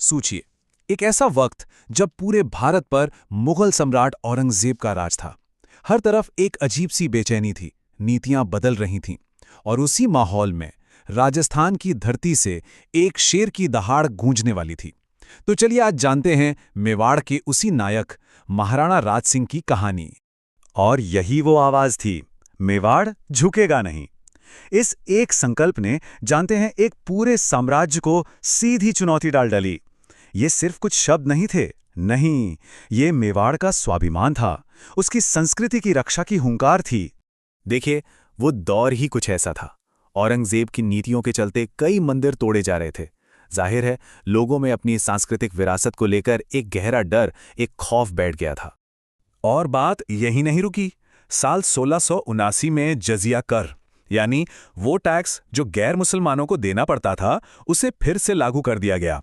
सोचिए, एक ऐसा वक्त जब पूरे भारत पर मुगल सम्राट औरंगजेब का राज था। हर तरफ एक अजीब सी बेचैनी थी, नीतियां बदल रही थीं। और उसी माहौल में राजस्थान की धरती से एक शेर की दहाड़ गूंजने वाली थी। तो चलिए आज जानते हैं मेवाड़ के उसी नायक महाराणा राज सिंह की कहानी। और यही वो आवाज थी, मेवाड़ झुकेगा नहीं। इस एक संकल्प ने जानते हैं एक पूरे साम्राज्य को सीधी चुनौती डाल डाली। ये सिर्फ कुछ शब्द नहीं थे, नहीं, ये मेवाड़ का स्वाभिमान था, उसकी संस्कृति की रक्षा की हुंकार थी। देखिए, वो दौर ही कुछ ऐसा था। औरंगजेब की नीतियों के चलते कई मंदिर तोड़े जा रहे थे। जाहिर है, लोगों में अपनी सांस्कृतिक विरासत को लेकर एक गहरा डर, एक खौफ बैठ गया था। और बात यही नहीं रुकी। साल 1679 में जजिया कर, यानी वो टैक्स जो गैर मुसलमानों को देना पड़ता था, उसे फिर से लागू कर दिया गया।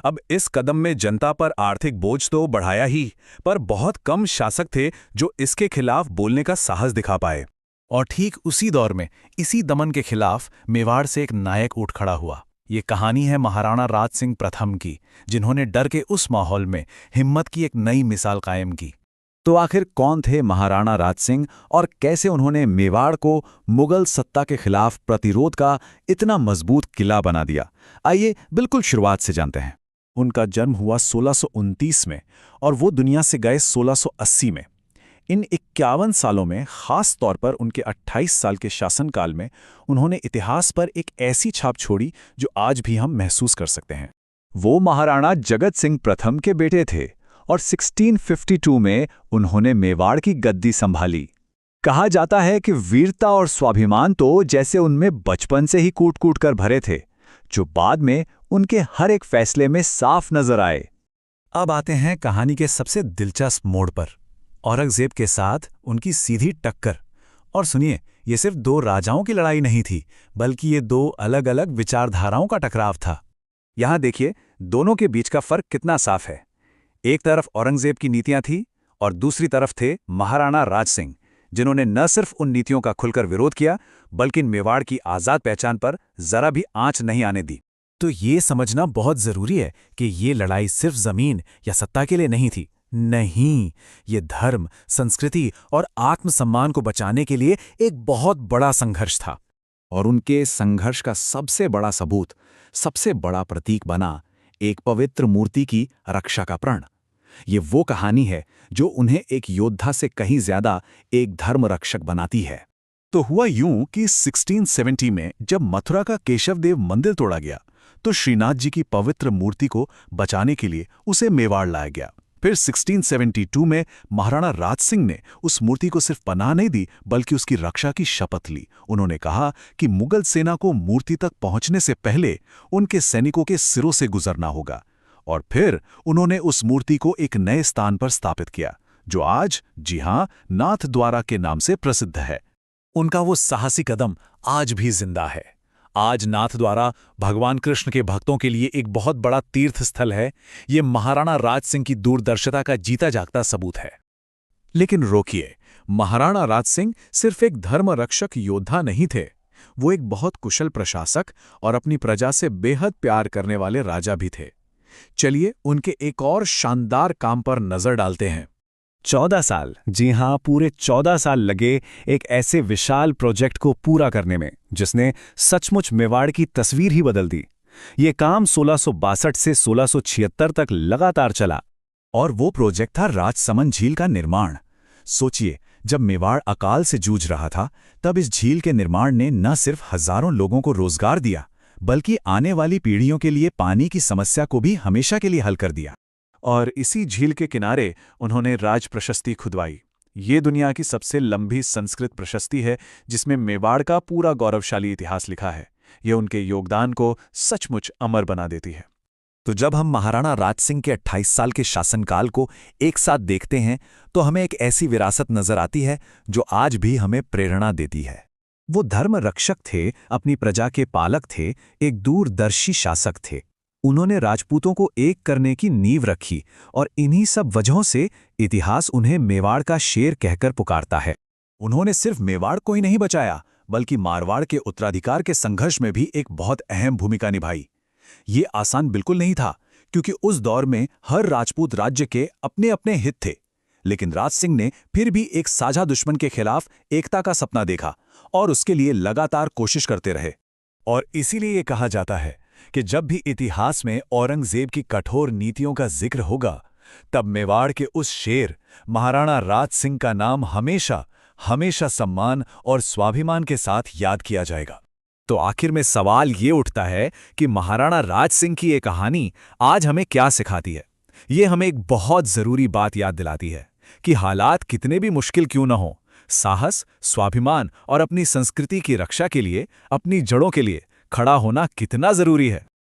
अब इस कदम में जनता पर आर्थिक बोझ तो बढ़ाया ही, पर बहुत कम शासक थे जो इसके खिलाफ बोलने का साहस दिखा पाए। और ठीक उसी दौर में इसी दमन के खिलाफ मेवाड़ से एक नायक उठ खड़ा हुआ। ये कहानी है महाराणा राज सिंह प्रथम की, जिन्होंने डर के उस माहौल में हिम्मत की एक नई मिसाल कायम की। तो आखिर कौन थे महाराणा राज सिंह और कैसे उन्होंने मेवाड़ को मुगल सत्ता के खिलाफ प्रतिरोध का इतना मजबूत किला बना दिया? आइए बिल्कुल शुरुआत से जानते हैं। उनका जन्म हुआ 1629 में और वो दुनिया से गए 1680 में। इन 51 सालों में, खास तौर पर उनके 28 साल के शासनकाल में, उन्होंने इतिहास पर एक ऐसी छाप छोड़ी जो आज भी हम महसूस कर सकते हैं। वो महाराणा जगत सिंह प्रथम के बेटे थे और 1652 में उन्होंने मेवाड़ की गद्दी संभाली। कहा जाता है कि वीरता और स्वाभिमान तो जैसे उनमें बचपन से ही कूट कूट कर भरे थे, जो बाद में उनके हर एक फैसले में साफ नजर आए। अब आते हैं कहानी के सबसे दिलचस्प मोड़ पर, औरंगजेब के साथ उनकी सीधी टक्कर। और सुनिए, ये सिर्फ दो राजाओं की लड़ाई नहीं थी, बल्कि ये दो अलग अलग विचारधाराओं का टकराव था। यहां देखिए, दोनों के बीच का फर्क कितना साफ है। एक तरफ औरंगजेब की नीतियां थी और दूसरी तरफ थे महाराणा राज सिंह, जिन्होंने न सिर्फ उन नीतियों का खुलकर विरोध किया, बल्कि मेवाड़ की आजाद पहचान पर जरा भी आंच नहीं आने दी। तो ये समझना बहुत जरूरी है कि ये लड़ाई सिर्फ जमीन या सत्ता के लिए नहीं थी। नहीं, ये धर्म, संस्कृति और आत्मसम्मान को बचाने के लिए एक बहुत बड़ा संघर्ष था। और उनके संघर्ष का सबसे बड़ा सबूत, सबसे बड़ा प्रतीक बना एक पवित्र मूर्ति की रक्षा का प्रण। ये वो कहानी है जो उन्हें एक योद्धा से कहीं ज्यादा एक धर्म रक्षक बनाती है। तो हुआ यूं कि 1670 में जब मथुरा का केशवदेव मंदिर तोड़ा गया, तो श्रीनाथ जी की पवित्र मूर्ति को बचाने के लिए उसे मेवाड़ लाया गया। फिर 1672 में महाराणा राज सिंह ने उस मूर्ति को सिर्फ पनाह नहीं दी, बल्कि उसकी रक्षा की शपथ ली। उन्होंने कहा कि मुगल सेना को मूर्ति तक पहुंचने से पहले उनके सैनिकों के सिरों से गुजरना होगा। और फिर उन्होंने उस मूर्ति को एक नए स्थान पर स्थापित किया, जो आज, जी हां, नाथ द्वारा के नाम से प्रसिद्ध है। उनका वो साहसी कदम आज भी जिंदा है। आज नाथ द्वारा भगवान कृष्ण के भक्तों के लिए एक बहुत बड़ा तीर्थ स्थल है। ये महाराणा राज सिंह की दूरदर्शिता का जीता जागता सबूत है। लेकिन रोकिए, महाराणा राज सिंह सिर्फ एक धर्म रक्षक योद्धा नहीं थे, वो एक बहुत कुशल प्रशासक और अपनी प्रजा से बेहद प्यार करने वाले राजा भी थे। चलिए उनके एक और शानदार काम पर नजर डालते हैं। 14 साल, जी हां, पूरे 14 साल लगे एक ऐसे विशाल प्रोजेक्ट को पूरा करने में, जिसने सचमुच मेवाड़ की तस्वीर ही बदल दी। ये काम 1662 से 1676 तक लगातार चला। और वो प्रोजेक्ट था राजसमंद झील का निर्माण। सोचिए, जब मेवाड़ अकाल से जूझ रहा था, तब इस झील के निर्माण ने न सिर्फ हजारों लोगों को रोजगार दिया, बल्कि आने वाली पीढ़ियों के लिए पानी की समस्या को भी हमेशा के लिए हल कर दिया। और इसी झील के किनारे उन्होंने राज प्रशस्ति खुदवाई। ये दुनिया की सबसे लंबी संस्कृत प्रशस्ति है, जिसमें मेवाड़ का पूरा गौरवशाली इतिहास लिखा है। ये उनके योगदान को सचमुच अमर बना देती है। तो जब हम महाराणा राज सिंह के 28 साल के शासनकाल को एक साथ देखते हैं, तो हमें एक ऐसी विरासत नजर आती है जो आज भी हमें प्रेरणा देती है। वो धर्म रक्षक थे, अपनी प्रजा के पालक थे, एक दूरदर्शी शासक थे। उन्होंने राजपूतों को एक करने की नींव रखी और इन्हीं सब वजहों से इतिहास उन्हें मेवाड़ का शेर कहकर पुकारता है। उन्होंने सिर्फ मेवाड़ को ही नहीं बचाया, बल्कि मारवाड़ के उत्तराधिकार के संघर्ष में भी एक बहुत अहम भूमिका निभाई। ये आसान बिल्कुल नहीं था, क्योंकि उस दौर में हर राजपूत राज्य के अपने अपने हित थे। लेकिन राज सिंह ने फिर भी एक साझा दुश्मन के खिलाफ एकता का सपना देखा और उसके लिए लगातार कोशिश करते रहे। और इसीलिए ये कहा जाता है कि जब भी इतिहास में औरंगजेब की कठोर नीतियों का जिक्र होगा, तब मेवाड़ के उस शेर महाराणा राज सिंह का नाम हमेशा हमेशा सम्मान और स्वाभिमान के साथ याद किया जाएगा। तो आखिर में सवाल ये उठता है कि महाराणा राज सिंह की ये कहानी आज हमें क्या सिखाती है। ये हमें एक बहुत जरूरी बात याद दिलाती है कि हालात कितने भी मुश्किल क्यों न हो, साहस, स्वाभिमान और अपनी संस्कृति की रक्षा के लिए, अपनी जड़ों के लिए खड़ा होना कितना जरूरी है।